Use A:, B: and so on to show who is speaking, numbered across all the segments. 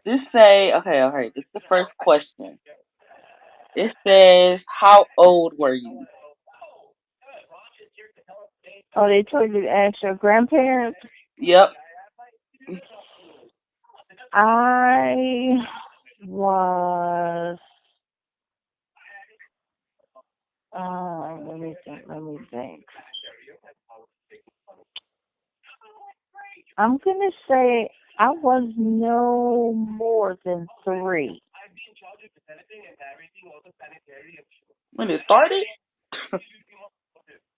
A: This say okay. This is the first question. It says, "How old were you?"
B: Oh, they told you to ask your grandparents?
A: Yep.
B: I was, let me think. I'm going to say I was no more than 3.
A: When it started.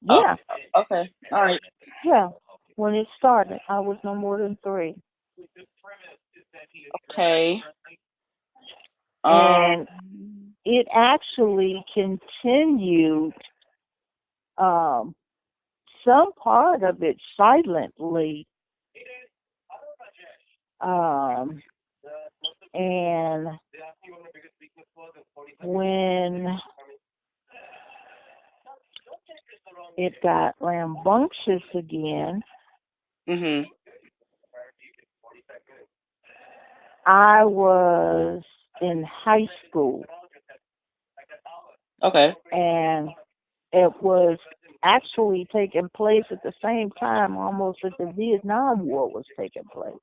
A: Oh,
B: Yeah,
A: okay. All right.
B: yeah. When it started, I was no more than 3.
A: Okay.
B: And
A: Um.
B: it actually continued um, some part of it silently. Um, and when it got rambunctious again,
A: Mhm.
B: I was in high school,
A: Okay.
B: and it was actually taking place at the same time, almost as the Vietnam War was taking place.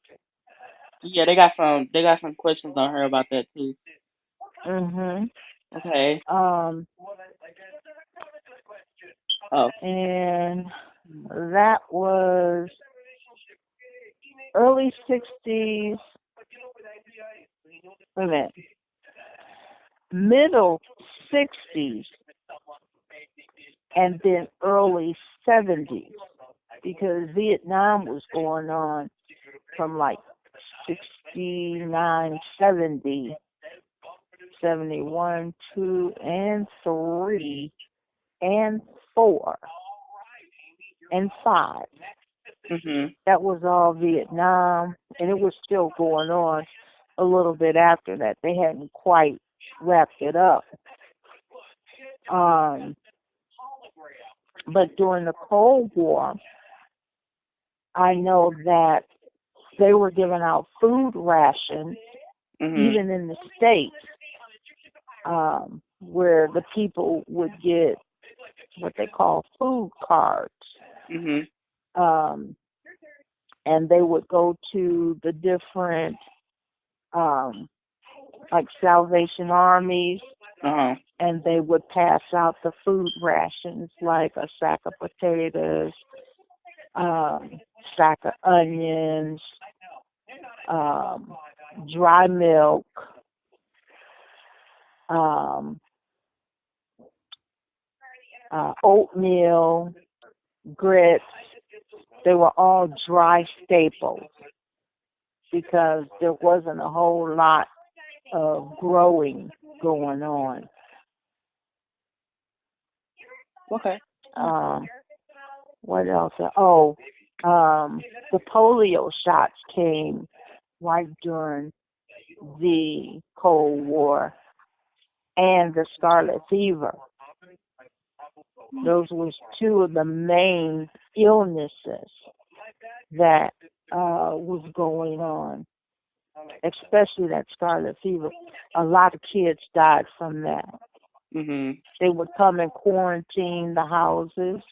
A: Yeah, they got some questions on her about that too.
B: Mhm.
A: Okay.
B: Um,
A: Oh.
B: and that was early '60s. Wait a minute, middle '60s, and then early '70s, because Vietnam was going on from like 69, 70, 71, 2, and 3, and 4, and 5.
A: Mhm.
B: That was all Vietnam, and it was still going on a little bit after that. They hadn't quite wrapped it up. Um, but during the Cold War, I know that they were giving out food rations,
A: Mhm.
B: even in the States, where the people would get what they call food cards.
A: Mhm.
B: Um, and they would go to the different, um, like Salvation Armies,
A: Uh huh.
B: and they would pass out the food rations, like a sack of potatoes, um, sack of onions, um, dry milk, um, oatmeal, grits. They were all dry staples because there wasn't a whole lot of growing going on.
A: Okay.
B: Um, what else? Oh, the polio shots came right during the Cold War, and the scarlet fever. Those was two of the main illnesses that was going on, especially that scarlet fever. A lot of kids died from that.
A: Mhm.
B: They would come and quarantine the houses.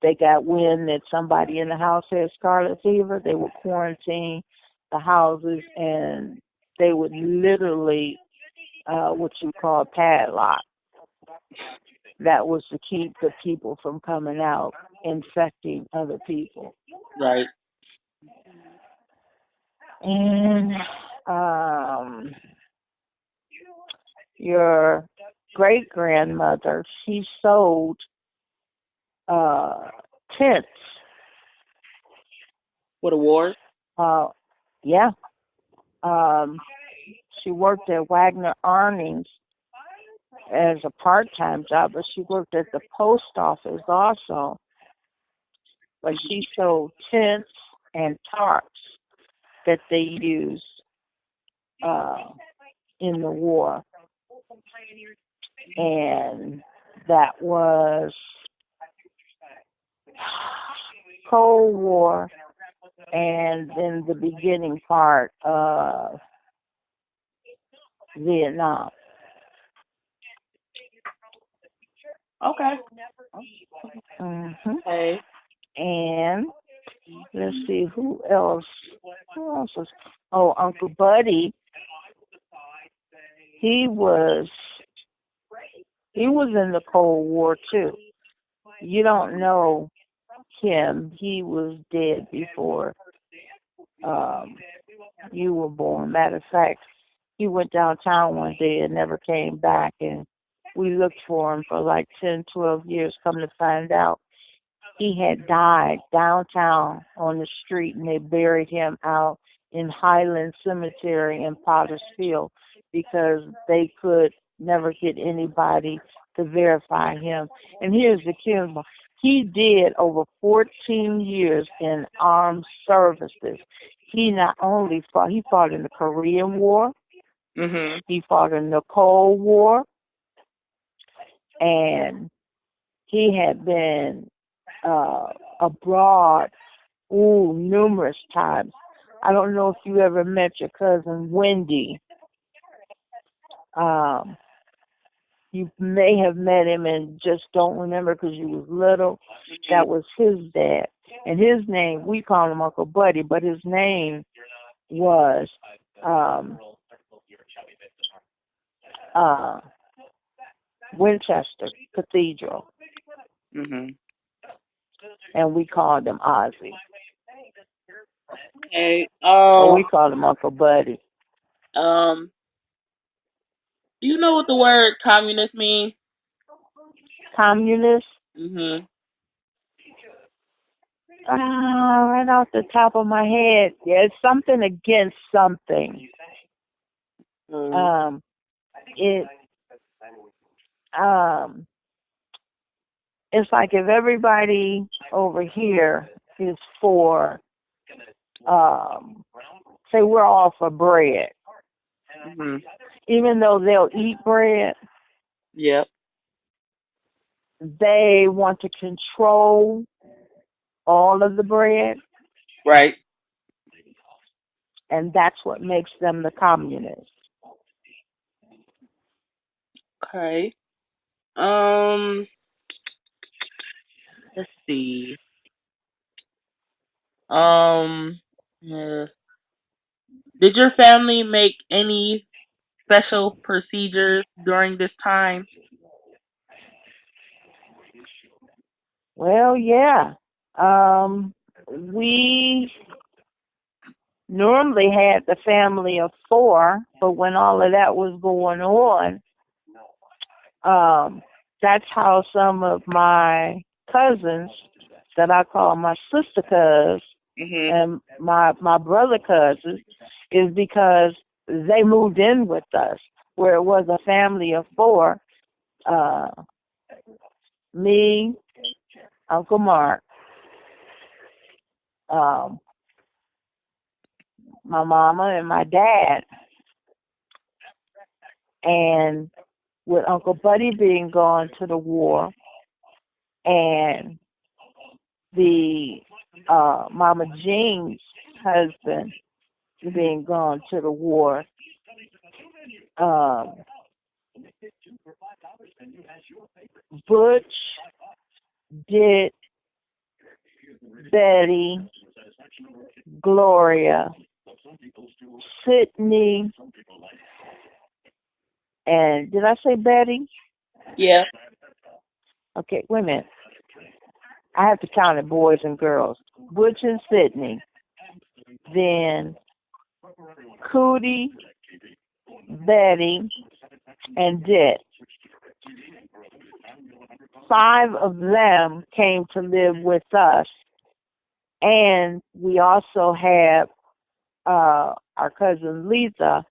B: They got wind that somebody in the house had scarlet fever. They would quarantine the houses, and they would literally what you call padlock. That was to keep the people from coming out, infecting other people.
A: Right.
B: And um, your great grandmother, she sold uh, tents.
A: What award?
B: Uh, yeah. Um, she worked at Wagner Arnings as a part-time job, but she worked at the post office also. But she sold tents and tarps that they used uh, in the war, and that was Cold War. and then the beginning part of Vietnam.
A: Okay.
B: hmm
A: Okay.
B: And let's see who else. Who else was? Oh, Uncle Buddy. He was he was in the Cold War too. You don't know him. He was dead before um, you were born. Matter of fact, he went downtown one day and never came back, and we looked for him for like 10, 12 years. Come to find out, he had died downtown on the street, and they buried him out in Highland Cemetery in Potter's Field because they could never get anybody to verify him. And here's the kicker. He did over 14 years in armed services. He not only fought, he fought in the Korean War,
A: Mhm.
B: he fought in the Cold War, and he had been abroad numerous times. I don't know if you ever met your cousin Wendy. Um, you may have met him and just don't remember because you was little.
A: Mhm.
B: That was his dad, and his name we call him Uncle Buddy, but his name was um, uh, Winchester Cathedral,
A: Mhm.
B: and we called him Ozzy,
A: Okay.
B: or we called him Uncle Buddy.
A: Um. Do you know what the word communist means?
B: Communist.
A: Mhm.
B: Right off the top of my head, yeah, it's something against something.
A: Mhm.
B: It um, it's like if everybody over here is for, say we're all for bread,
A: Mhm.
B: even though they'll eat bread,
A: Yep.
B: they want to control all of the bread,
A: Right.
B: and that's what makes them the communists.
A: Okay. Um. Let's see. Um. Yeah. Did your family make any special procedures during this time?
B: Well, yeah. We normally had the family of four, but when all of that was going on, that's how some of my cousins that I call my sister cousins
A: Mhm.
B: and my brother cousins is because they moved in with us where it was a family of four, uh, me, Uncle Mark, um, my mama and my dad. And with Uncle Buddy being gone to the war and the Mama Jean's husband being gone to the war, um, Butch, Dick, Betty, Gloria, Sydney, and did I say Betty?
A: Yeah.
B: Okay, wait a minute. I have to count it, boys and girls. Butch and Sydney. Then Cootie, Betty, and Dick. 5 of them came to live with us. And we also have our cousin Lisa,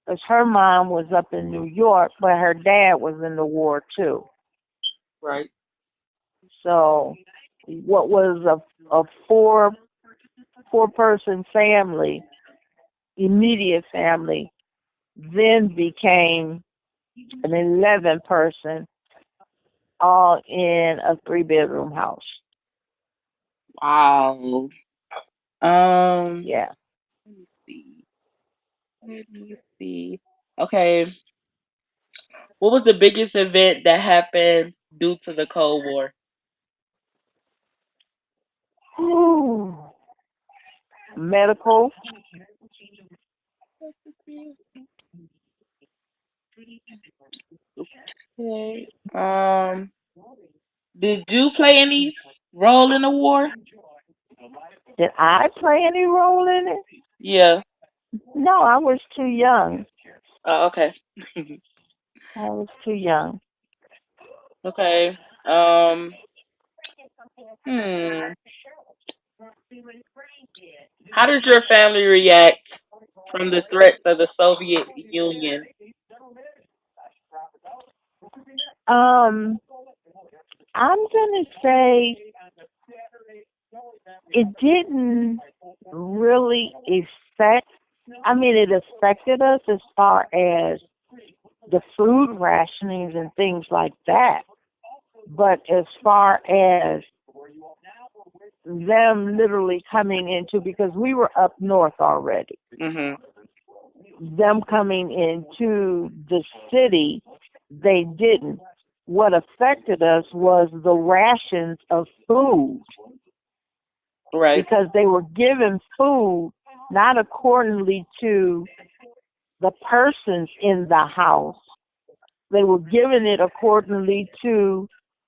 B: because her mom was up in New York, but her dad was in the war too.
A: Right.
B: So what was a four person family, immediate family, then became an 11 person, all in a 3-bedroom house.
A: Wow. Um,
B: Yeah.
A: let me see. Let me see. Okay, what was the biggest event that happened due to the Cold War?
B: Whew. Medical.
A: Okay. Did you play any role in the war?
B: Did I play any role in it?
A: Yeah.
B: No, I was too young.
A: Oh, okay.
B: I was too young.
A: Okay. Um. Hmm. How did your family react from the threats of the Soviet Union?
B: Um, I'm gonna say it didn't really affect. I mean, it affected us as far as the food rationings and things like that. But as far as them literally coming into, because we were up north already,
A: Mhm.
B: them coming into the city, they didn't. What affected us was the rations of food
A: Right.
B: because they were given food not accordingly to the persons in the house. They were given it accordingly to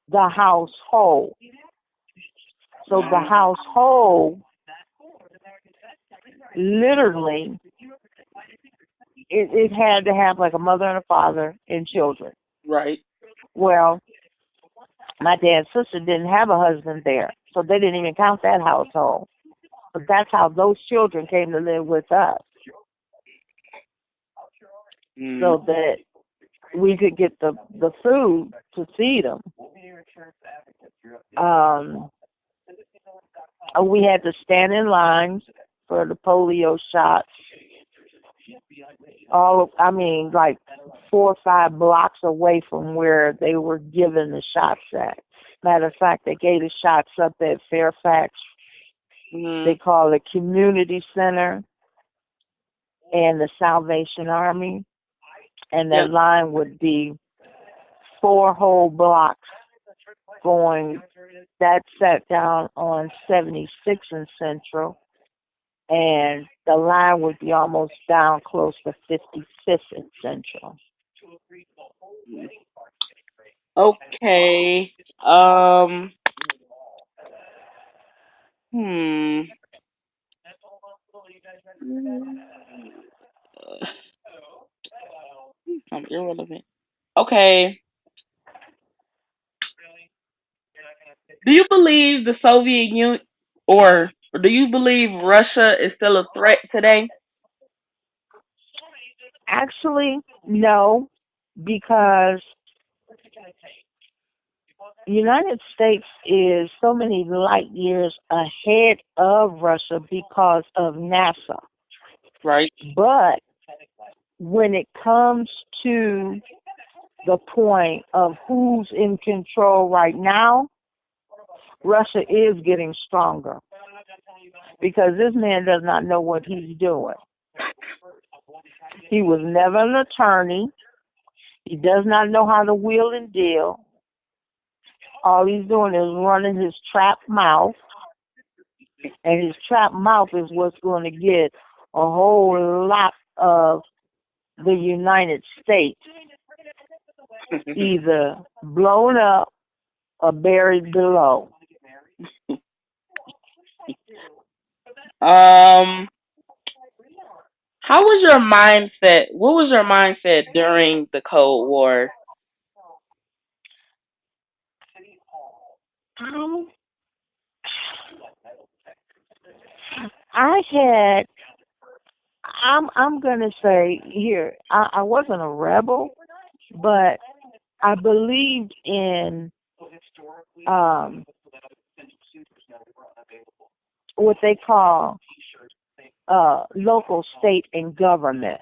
B: the household. So the
A: Mhm.
B: household literally it had to have like a mother and a father and children.
A: Right.
B: Well, my dad's sister didn't have a husband there, so they didn't even count that household. But that's how those children came to live with us,
A: Mhm.
B: so that we could get the food to feed them. Um, we had to stand in lines for the polio shots. I mean, like 4 or 5 blocks away from where they were given the shots at. Matter of fact, they gave the shots up at Fairfax. They
A: Mhm.
B: call it Community Center and the Salvation Army. And that
A: Yep.
B: line would be 4 whole blocks going. That sat down on 76 and Central. And the line would be almost down close to 55th and Central.
A: Okay. Um. Hmm. I'm irrelevant. Okay. Do you believe the Soviet Union, or do you believe Russia is still a threat today?
B: Actually, no, because the United States is so many light years ahead of Russia because of NASA.
A: Right.
B: But when it comes to the point of who's in control right now, Russia is getting stronger because this man does not know what he's doing. He was never an attorney. He does not know how to wheel and deal. All he's doing is running his trap mouth, and his trap mouth is what's going to get a whole lot of the United States either blown up or buried below.
A: um. How was your mindset? What was your mindset during the Cold War?
B: Um, I had. I'm gonna say here. I wasn't a rebel, but I believed in um what they call local, state, and government.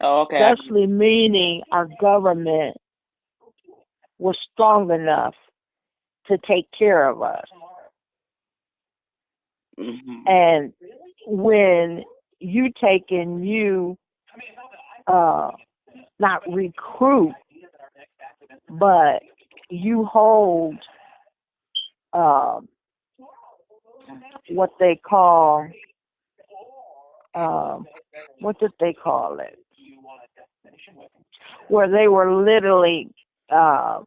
A: Oh, okay.
B: Thusly meaning our government was strong enough to take care of us.
A: Mhm.
B: And when you take and you uh not recruit, but you hold um what they call um what did they call it? Where they were literally uh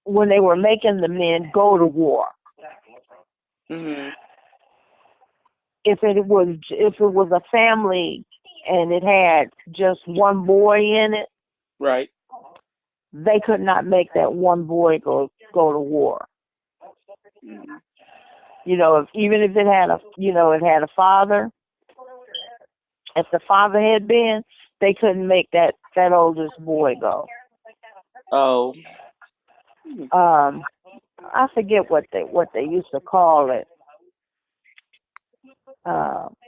B: when they were making the men go to war.
A: Mhm.
B: If it was a family and it had just one boy in it,
A: Right.
B: they could not make that one boy go to war.
A: Mhm.
B: Even if it had a father, if the father had been, they couldn't make that oldest boy go.
A: Oh. Mhm.
B: Um, I forget what they used to call it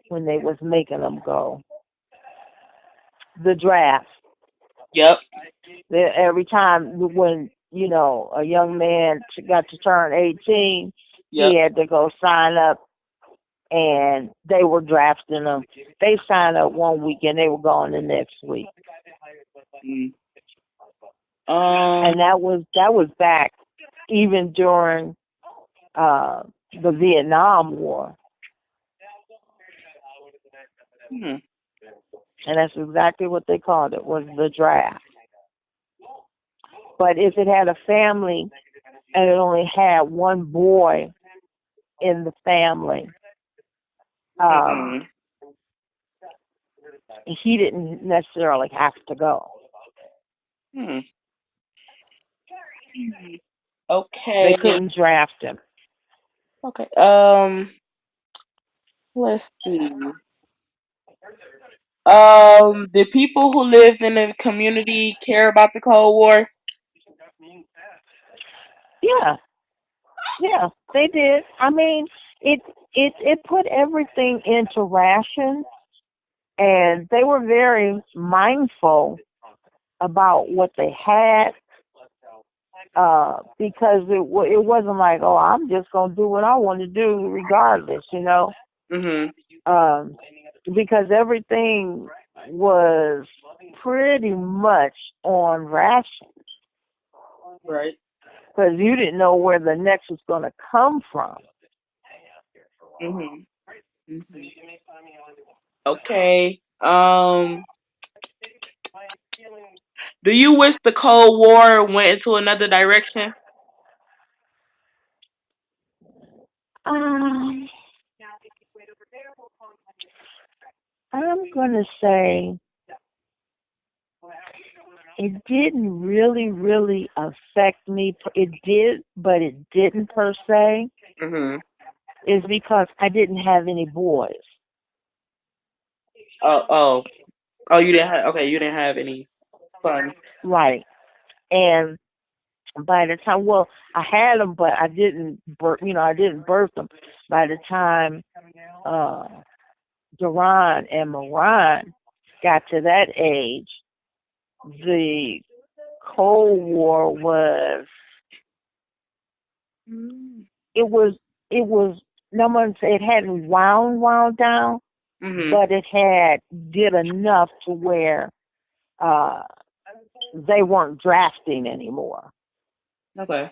B: when they was making them go. The draft.
A: Yep.
B: Every time when a young man got to turn 18,
A: Yep.
B: he had to go sign up, and they were drafting them. They signed up one week and they were gone the next week,
A: Mm.
B: and that was back even during uh, the Vietnam War,
A: Mhm.
B: and that's exactly what they called it, was the draft. But if it had a family and it only had one boy in the family, um,
A: Mhm.
B: he didn't necessarily have to go.
A: Mhm.
B: They
A: Okay.
B: couldn't draft him.
A: Okay. Let's see. Did people who lived in the community care about the Cold War?
B: Yeah, yeah, they did. I mean, it it put everything into rations, and they were very mindful about what they had, because it wasn't like, oh, I'm just gonna do what I want to do regardless.
A: Mhm.
B: Um, because everything was pretty much on ration,
A: Right.
B: because you didn't know where the next was going to come from.
A: Mhm. Mhm. Okay. Do you wish the Cold War went into another direction?
B: Um, I'm going to say it didn't really, really affect me. It did, but it didn't per se.
A: Mhm.
B: Is because I didn't have any boys.
A: Oh. Oh. Oh. You didn't have. Okay. You didn't have any fun.
B: Right. And by the time, well, I had them, but I didn't birth them. By the time uh, Duran and Moran got to that age, the Cold War
A: Mhm.
B: it was, it was, no one said it hadn't wound down, but it had did enough to where uh, they weren't drafting anymore.
A: Okay.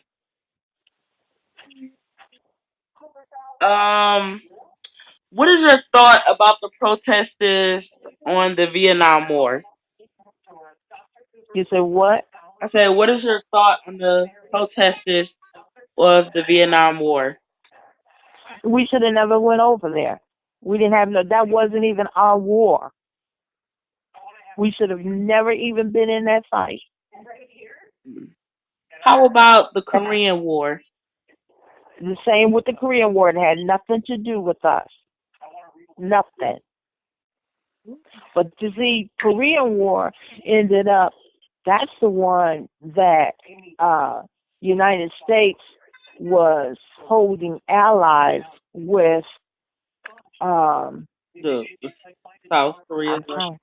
A: Um. What is your thought about the protesters on the Vietnam War?
B: You said what?
A: I said, what is your thought on the protesters of the Vietnam War?
B: We should have never went over there. We didn't have no. That wasn't even our war. We should have never even been in that fight.
A: How about the Korean War?
B: The same with the Korean War. It had nothing to do with us. Nothing. But you see, Korean War ended up. That's the one that United States was holding allies with.
A: The South Korea,
B: I'm
A: right?
B: trying.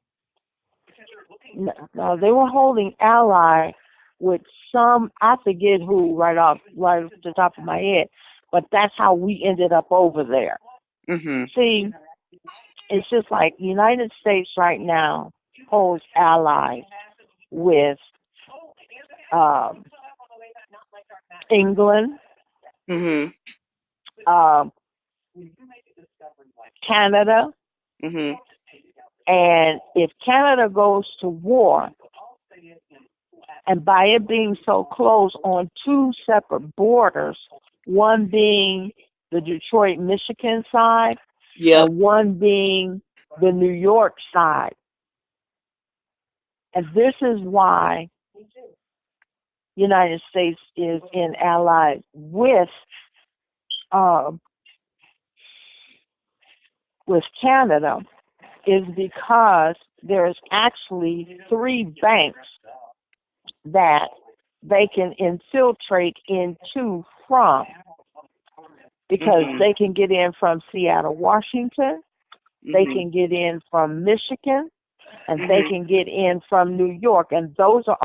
B: No, they were holding ally with some. I forget who. Right off the top of my head, but that's how we ended up over there.
A: Mhm.
B: See, it's just like the United States right now holds allies with um, England,
A: Mhm.
B: um, Canada,
A: Mhm.
B: and if Canada goes to war, and by it being so close on two separate borders, one being the Detroit, Michigan side,
A: Yep.
B: and one being the New York side. And this is why United States is in allies uh, with Canada, is because there's actually three banks that they can infiltrate into from, because
A: Mhm.
B: they can get in from Seattle, Washington, they
A: Mhm.
B: can get in from Michigan, and they
A: Mhm.
B: can get in from New York, and those are